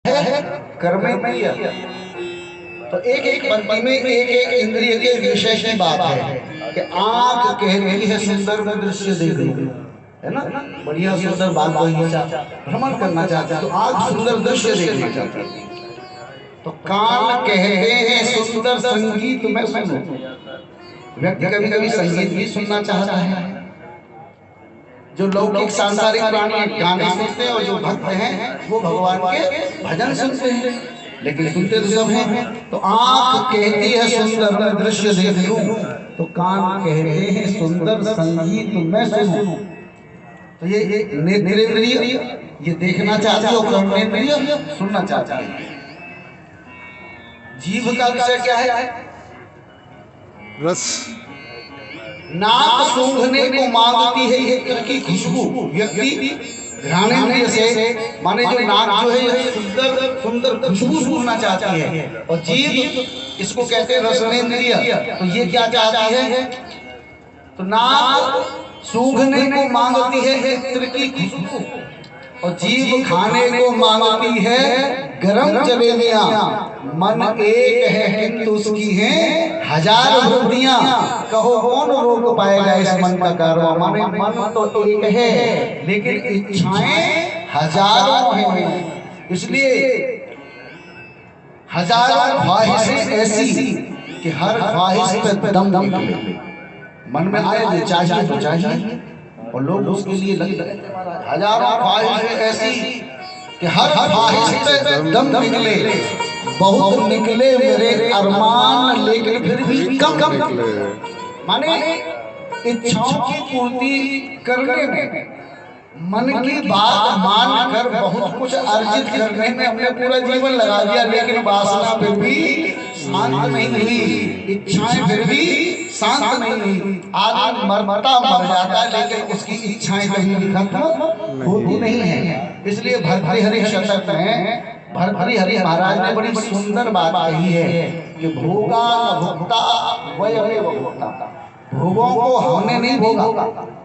है कर्मेंद्रिय। तो एक एक पंक्ति में एक एक इंद्रिय के विषय की बात है कि आंख कहती है सुंदर दृश्य देख लो, है ना, बढ़िया सुंदर बात बगीचा भ्रमण करना चाहते हैं तो आंख सुंदर दृश्य देखना चाहती है। तो कान कहते हैं सुंदर संगीत में सुनो। व्यक्ति कभी कभी संगीत भी सुनना चाहता है। जो लौकिक सांसारिक प्राणी गाने सुनते हैं और जो भक्त हैं वो भगवान के भजन सुनते हैं, लेकिन सुनते तो सब हैं। तो आंख कहती है सुंदर दृश्य देख लूं, तो कान कहते हैं सुंदर संगीत मैं सुनूं। तो ये नेत्रेंद्रिय ये देखना चाहती है और कर्मेंद्रिय सुनना चाहती है। जीभ का विषय क्या है? रस। नाक सूंघने को मांगती है इत्र की खुशबू। व्यक्ति घ्राणेंद्रिय से माने जो नाक जो है सुंदर सुंदर खुशबू सूंघना चाहती है, और जीभ इसको कहते हैं रसनेंद्रिय। तो ये क्या चाहती है? तो नाक सूंघने को मांगती है इत्र की खुशबू, और जीभ खाने को मांगती है गरम जलेबियां। मन एक है किंतु उसकी हैं हजार वृत्तियां, कहो कौन रोक पाएगा इस मन का कारवां। माने मन तो एक है लेकिन इच्छाएं हजारों हैं, इसलिए हजारों ख्वाहिशें ऐसी कि हर ख्वाहिश पे दम निकले। मन में आए जो चाहिए तो चाहिए और लोग उसके लिए लगे रहते हैं। हजारों ख्वाहिशें ऐसी कि हर ख्वाहिश पे दम निकले। बहुत निकले मेरे अरमान लेकिन फिर भी कम निकले। माने इच्छाओं की पूर्ति करने में, मन की बात मानकर बहुत कुछ अर्जित करने में हमने पूरा जीवन लगा दिया, लेकिन वासना फिर भी शांत नहीं हुई, इच्छाएं फिर भी शांत नहीं हुई। आदमी मरता मर जाता है लेकिन उसकी इच्छाएं कभी भी खत्म होती नहीं है। इसलिए भर्तृहरि शतक में भर्तृहरि महाराज ने बड़ी सुंदर बात कही है कि भोगा भोक्ता वयमेव भोक्ता। भोगों को हमने नहीं भोगा।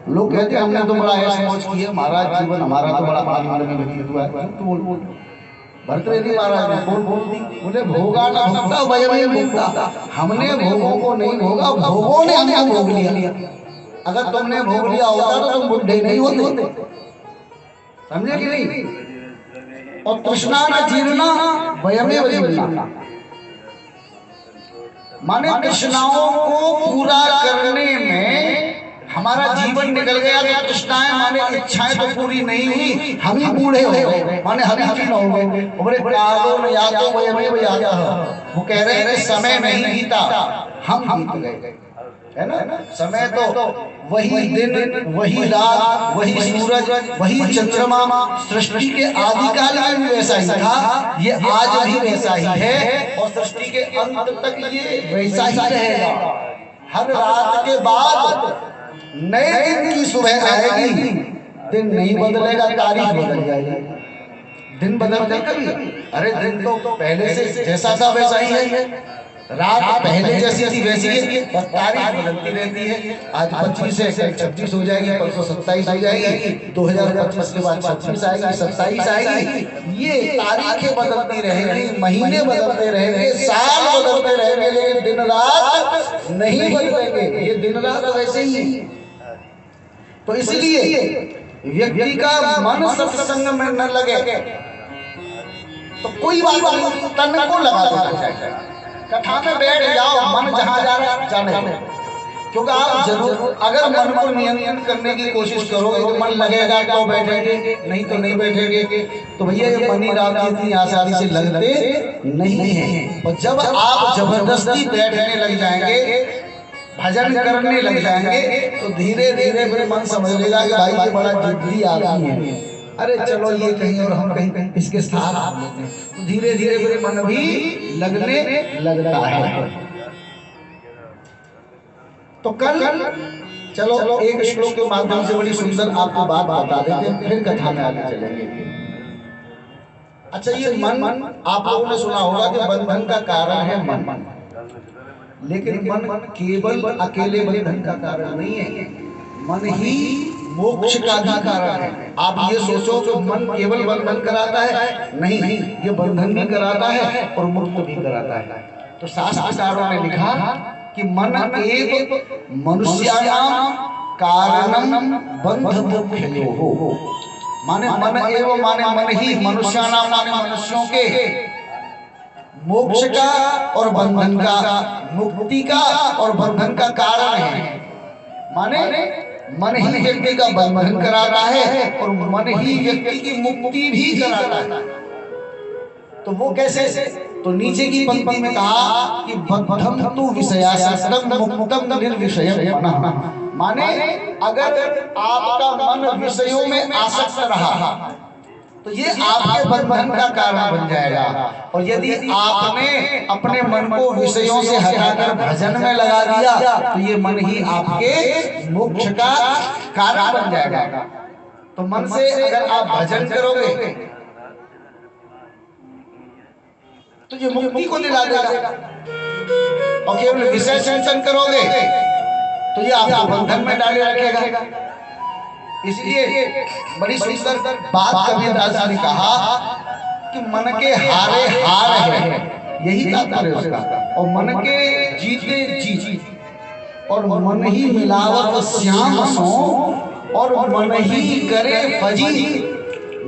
लोग कहते हैं हमने तो बड़ा ऐश मौज की है महाराज, जीवन हमारा तो बड़ा आनंद में व्यतीत हुआ है। तो बोल भर्तृहरि महाराज ने बोले भोगा न भोक्ता वयमेव भोक्ता। हमने भोगों को नहीं भोगा, भोगों ने हमको भोग लिया। अगर तुमने भोग लिया होता तो तुम बुढ़े नहीं होते, समझे कि नहीं? और तृष्णा न जीर्णा वयमेव जीर्णा, माने तृष्णाओं को पूरा करने में हमारा जीवन निकल गया। तो तृष्णाएं माने इच्छाएं तो पूरी नहीं हुई, हम ही बूढ़े हो गए, माने हम ही जीर्ण हो गए। बोले कालो न यातो वयमेव यातः। वो कह रहे हैं कि समय नहीं बीता, हम बीत गए, है ना। समय तो वही दिन, वही रात, वही सूरज, वही चंद्रमा सृष्टि के आदिकाल में भी वैसा ही था, ये आज भी वैसा ही है और सृष्टि के अंत तक ये वैसा ही रहेगा। हर रात के बाद नए दिन की सुबह आएगी। दिन नहीं बदलेगा, तारीख बदल जाएगी। दिन बदलते कभी? अरे दिन तो पहले से जैसा था वैसा ही है। रात पहले जैसी थी वैसी है, बस तारीख बदलती रहती है। आज 25 है, कल 26 हो जाएगी, परसों 27 हो जाएगी, 2025 के बाद 26 आएगी, 27 आएगी। ये तारीखें बदलती रहेंगी, महीने बदलते रहेंगे, साल बदलते रहेंगे, लेकिन दिन रात नहीं बदलेंगे। ये दिन रात वैसे ही। तो इसलिए व्यक्ति का मन सत्संग में न लगे तो कोई बात नहीं, तन को लगा देना चाहिए। कथा में बैठ जाओ, मन जहाँ जा रहा है जाने। क्योंकि आप जरूर अगर मन को नियंत्रण करने की कोशिश करोगे तो मन लगेगा तो बैठेंगे, नहीं तो नहीं बैठेंगे। तो भैया ये मनी राम इतनी आसानी से लगते नहीं है। और जब आप जबरदस्ती बैठने लग जाएंगे, भजन करने लग जाएंगे, तो धीरे धीरे फिर मन समझ लेगा कि भाई ये बड़ा जिद्दी आदमी है, अरे चलो ये कहीं और हम कहीं इसके साथ आ लेते हैं। तो धीरे धीरे फिर मन भी लगने लगता है। तो कल चलो एक श्लोक के माध्यम से बड़ी सुंदर आपको बात बता देते हैं, फिर कथा में आगे चलेंगे। अच्छा, ये मन आप लोगों ने सुना होगा कि बंधन का कारण है मन, लेकिन मन केवल अकेले बंधन का कारण नहीं है। मन ही मोक्ष का भी कारण है। आप ये सोचो कि मन केवल बंधन कराता है, नहीं, ये बंधन भी कराता है और मुक्त भी कराता है। तो शास्त्रकारों ने लिखा कि मन एव मनुष्याणाम कारणम बंध मोक्षयोः। माने मन एव माने मन ही, मनुष्याणाम माने मनुष्यों के, मोक्ष का और बंधन का, मुक्ति का और बंधन का कारण है। माने मन ही व्यक्ति का बंधन कराता है और मन ही व्यक्ति की मुक्ति भी कराता है। तो वो कैसे? तो नीचे की पंक्ति में कहा कि बद्धम तु विषयासक्तम मुक्तम निर्विषयम् मनः। माने अगर आपका मन विषयों में आसक्त रहा तो ये आपके बंधन का कारण बन जाएगा, और यदि आपने अपने मन को विषयों से हटाकर भजन में लगा दिया तो ये मन ही आपके मोक्ष का कारण बन जाएगा। तो मन से अगर आप भजन करोगे तो ये मुक्ति को दिला देगा, और केवल विषय चिंतन करोगे तो ये आपको बंधन में डाले रखेगा। इसलिए बड़ी सुंदर बात कबीरदास ने कहा कि मन के हारे हार है, यही तात्पर्य उसका, और मन के जीते जीत, और मन ही मिलावत श्याम सो, और मन ही करे फजी।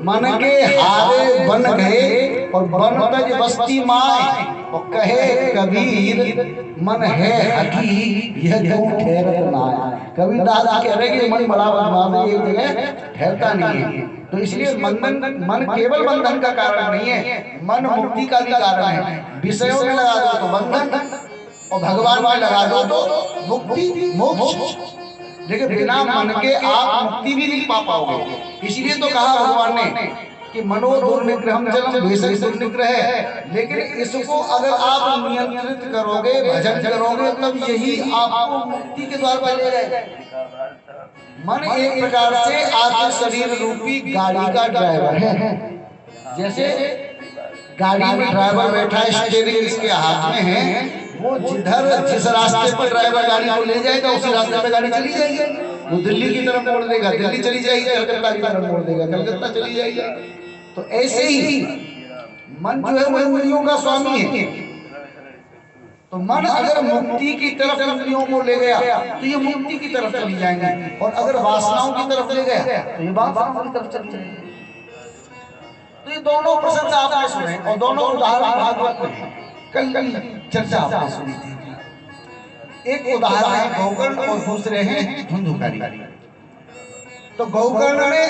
मन के हारे बन गए और बन तज बस्ती माए, और कहे कबीर मन है हकी यह क्यों ठहरत नाय। कबीरदास कह रहे कि मन बड़ा बदमाश है, एक जगह ठहरता नहीं है। तो इसलिए मन केवल बंधन का कारण नहीं है, मन मुक्ति का भी कारण है। विषयों में लगा दो तो बंधन, और भगवान में लगा दो तो मुक्ति मोक्ष, लेकिन बिना मन के आप मुक्ति भी नहीं पा पाओगे। इसलिए तो कहा भगवान ने कि मनो दुर्निग्रहम जलम भेषज दुर्निग्रह है। लेकिन इसको अगर आप नियंत्रित करोगे, भजन करोगे, तब यही आपको मुक्ति के द्वार पर ले जाएगा। मन एक प्रकार से आपके शरीर रूपी गाड़ी का ड्राइवर है। जैसे गाड़ी में ड्राइवर बैठा है, स्टीयरिंग इसके हाथ में है, वो जिस रास्ते पर ड्राइवर गाड़ी को ले जाएगा उसी रास्ते पे गाड़ी चली जाएगी। वो दिल्ली की तरफ मोड़ देगा, दिल्ली चली जाएगी, कलकत्ता की तरफ मोड़ देगा, कलकत्ता चली जाएगी। तो ऐसे ही मन जो है वो इंद्रियों का स्वामी है। तो मन अगर मुक्ति की तरफ इंद्रियों को ले गया तो ये मुक्ति की तरफ चली जाएंगे, और अगर वासनाओं की तरफ ले गया तो ये वासनाओं की तरफ चली जाएंगे। तो ये दोनों प्रसंग आपने सुने, और दोनों उदाहरण भागवत में कल चर्चा आपने सुनी थी। एक उदाहरण है गौकर्ण और दूसरे हैं धुंधुकारी। तो गौकर्ण ने